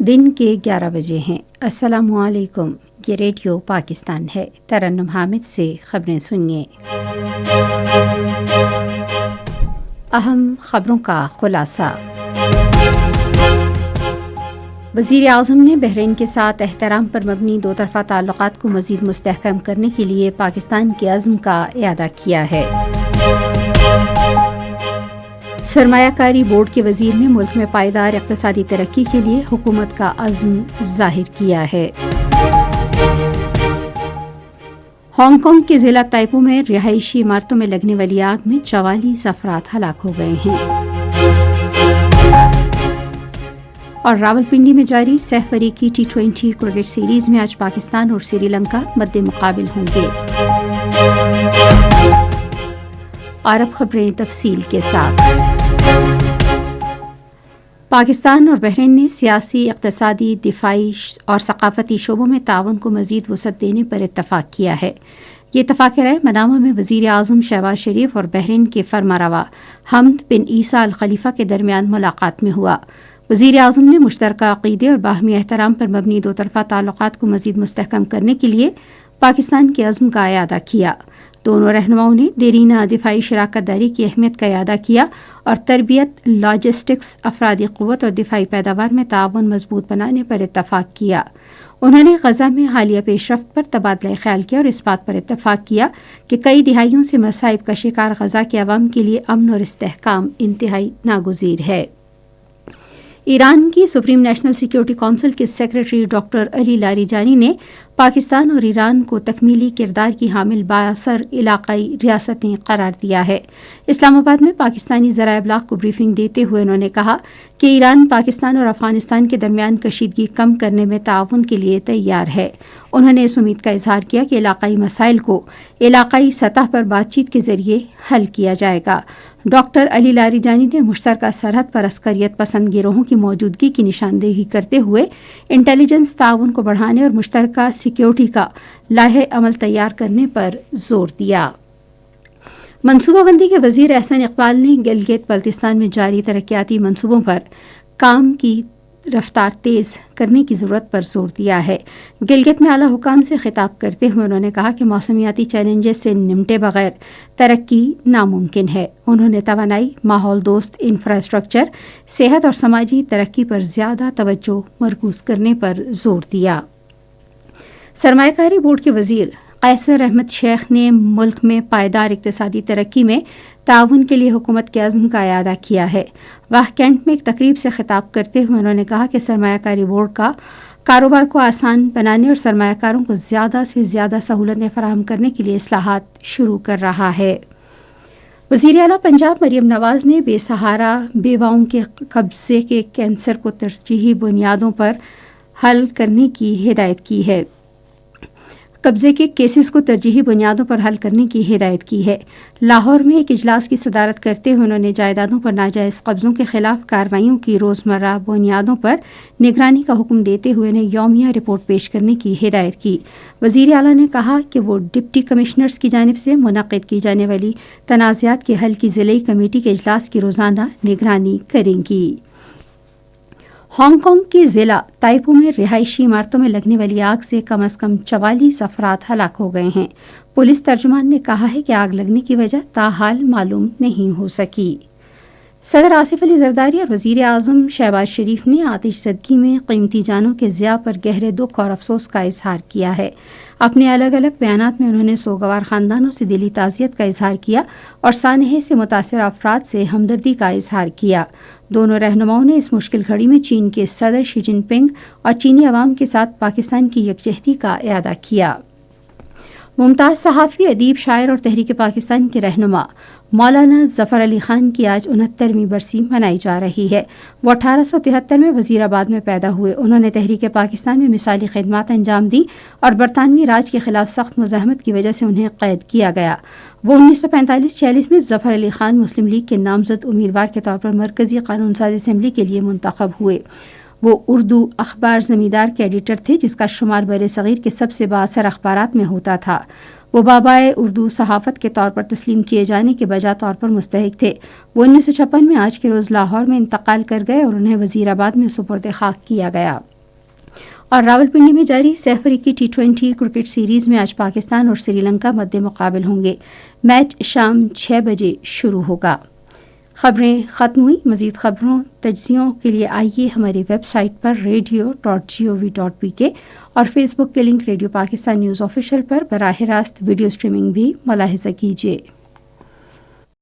دن کے 11 بجے ہیں۔ السلام علیکم، یہ ریڈیو پاکستان ہے۔ ترنم حامد سے خبریں سنیے۔ اہم خبروں کا خلاصہ۔ وزیر اعظم نے بحرین کے ساتھ احترام پر مبنی دو طرفہ تعلقات کو مزید مستحکم کرنے کے لیے پاکستان کے عزم کا اعادہ کیا ہے۔ سرمایہ کاری بورڈ کے وزیر نے ملک میں پائیدار اقتصادی ترقی کے لیے حکومت کا عزم ظاہر کیا ہے۔ ہانگ کانگ کے ضلع تائپو میں رہائشی عمارتوں میں لگنے والی آگ میں 44 افراد ہلاک ہو گئے ہیں۔ اور راولپنڈی میں جاری سہ فریقی T20 کرکٹ سیریز میں آج پاکستان اور سری لنکا مد مقابل ہوں گے۔ اور اب خبریں تفصیل کے ساتھ۔ پاکستان اور بحرین نے سیاسی، اقتصادی، دفاعی اور ثقافتی شعبوں میں تعاون کو مزید وسعت دینے پر اتفاق کیا ہے۔ یہ اتفاق رائے منامہ میں وزیر اعظم شہباز شریف اور بحرین کے فرمانروا حمد بن عیسیٰ الخلیفہ کے درمیان ملاقات میں ہوا۔ وزیر اعظم نے مشترکہ عقیدے اور باہمی احترام پر مبنی دو طرفہ تعلقات کو مزید مستحکم کرنے کے لیے پاکستان کے عزم کا اعادہ کیا۔ دونوں رہنماؤں نے دیرینہ دفاعی شراکت داری کی اہمیت کا اعادہ کیا اور تربیت، لاجسٹکس، افرادی قوت اور دفاعی پیداوار میں تعاون مضبوط بنانے پر اتفاق کیا۔ انہوں نے غزہ میں حالیہ پیش رفت پر تبادلہ خیال کیا اور اس بات پر اتفاق کیا کہ کئی دہائیوں سے مصائب کا شکار غزہ کے عوام کے لیے امن اور استحکام انتہائی ناگزیر ہے۔ ایران کی سپریم نیشنل سیکیورٹی کونسل کے سیکریٹری ڈاکٹر علی لاریجانی نے پاکستان اور ایران کو تکمیلی کردار کی حامل بااثر علاقائی ریاستیں قرار دیا ہے۔ اسلام آباد میں پاکستانی ذرائع ابلاغ کو بریفنگ دیتے ہوئے انہوں نے کہا کہ ایران پاکستان اور افغانستان کے درمیان کشیدگی کم کرنے میں تعاون کے لیے تیار ہے۔ انہوں نے اس امید کا اظہار کیا کہ علاقائی مسائل کو علاقائی سطح پر بات چیت کے ذریعے حل کیا جائے گا۔ ڈاکٹر علی لاریجانی نے مشترکہ سرحد پر عسکریت پسند گروہوں کی موجودگی کی نشاندہی کرتے ہوئے انٹیلیجنس تعاون کو بڑھانے اور مشترکہ سیکیورٹی کا لائحہ عمل تیار کرنے پر زور دیا۔ منصوبہ بندی کے وزیر احسن اقبال نے گلگت بلتستان میں جاری ترقیاتی منصوبوں پر کام کی رفتار تیز کرنے کی ضرورت پر زور دیا ہے۔ گلگت میں اعلیٰ حکام سے خطاب کرتے ہوئے انہوں نے کہا کہ موسمیاتی چیلنجز سے نمٹے بغیر ترقی ناممکن ہے۔ انہوں نے توانائی، ماحول دوست انفراسٹرکچر، صحت اور سماجی ترقی پر زیادہ توجہ مرکوز کرنے پر زور دیا۔ سرمایہ کاری بورڈ کے وزیر قیصر احمد شیخ نے ملک میں پائیدار اقتصادی ترقی میں تعاون کے لیے حکومت کے عزم کا اعادہ کیا ہے۔ واہ کینٹ میں ایک تقریب سے خطاب کرتے ہوئے انہوں نے کہا کہ سرمایہ کاری بورڈ کا کاروبار کو آسان بنانے اور سرمایہ کاروں کو زیادہ سے زیادہ سہولتیں فراہم کرنے کے لیے اصلاحات شروع کر رہا ہے۔ وزیر اعلیٰ پنجاب مریم نواز نے بے سہارا بیواؤں کے قبضے کے کینسر کو ترجیحی بنیادوں پر حل کرنے کی ہدایت کی ہے۔ قبضے کے کیسز کو ترجیحی بنیادوں پر حل کرنے کی ہدایت کی ہے۔ لاہور میں ایک اجلاس کی صدارت کرتے ہوئے انہوں نے جائیدادوں پر ناجائز قبضوں کے خلاف کارروائیوں کی روزمرہ بنیادوں پر نگرانی کا حکم دیتے ہوئے انہیں یومیہ رپورٹ پیش کرنے کی ہدایت کی۔ وزیر اعلیٰ نے کہا کہ وہ ڈپٹی کمشنرز کی جانب سے منعقد کی جانے والی تنازعات کے حل کی ضلعی کمیٹی کے اجلاس کی روزانہ نگرانی کریں گی۔ ہانگ کانگ کے ضلع تائپو میں رہائشی عمارتوں میں لگنے والی آگ سے کم از کم 44 افراد ہلاک ہو گئے ہیں۔ پولیس ترجمان نے کہا ہے کہ آگ لگنے کی وجہ تاحال معلوم نہیں ہو سکی۔ صدر آصف علی زرداری اور وزیر اعظم شہباز شریف نے آتش زدگی میں قیمتی جانوں کے ضیاع پر گہرے دکھ اور افسوس کا اظہار کیا ہے۔ اپنے الگ الگ بیانات میں انہوں نے سوگوار خاندانوں سے دلی تعزیت کا اظہار کیا اور سانحے سے متاثرہ افراد سے ہمدردی کا اظہار کیا۔ دونوں رہنماؤں نے اس مشکل گھڑی میں چین کے صدر شی جن پنگ اور چینی عوام کے ساتھ پاکستان کی یکجہتی کا اعادہ کیا۔ ممتاز صحافی، ادیب، شاعر اور تحریک پاکستان کے رہنما مولانا ظفر علی خان کی آج 69ویں برسی منائی جا رہی ہے۔ وہ 1873 میں وزیر آباد میں پیدا ہوئے۔ انہوں نے تحریک پاکستان میں مثالی خدمات انجام دی اور برطانوی راج کے خلاف سخت مزاحمت کی وجہ سے انہیں قید کیا گیا۔ وہ 1945-46 میں ظفر علی خان مسلم لیگ کے نامزد امیدوار کے طور پر مرکزی قانون ساز اسمبلی کے لیے منتخب ہوئے۔ وہ اردو اخبار زمیندار کے ایڈیٹر تھے، جس کا شمار بر صغیر کے سب سے بااثر اخبارات میں ہوتا تھا۔ وہ بابائے اردو صحافت کے طور پر تسلیم کیے جانے کے بجا طور پر مستحق تھے۔ وہ 1956 میں آج کے روز لاہور میں انتقال کر گئے اور انہیں وزیر آباد میں سپرد خاک کیا گیا۔ اور راولپنڈی میں جاری سہ فریقی T20 کرکٹ سیریز میں آج پاکستان اور سری لنکا مد مقابل ہوں گے. میچ شام 6 بجے شروع ہوگا. خبریں ختم ہوئی. مزید خبروں تجزیوں کے لیے آئیے ہماری ویب سائٹ پر radio.gov.pk اور فیس بک کے link Radio Pakistan news official پر براہ راست ویڈیو سٹریمنگ بھی ملاحظہ کیجیے.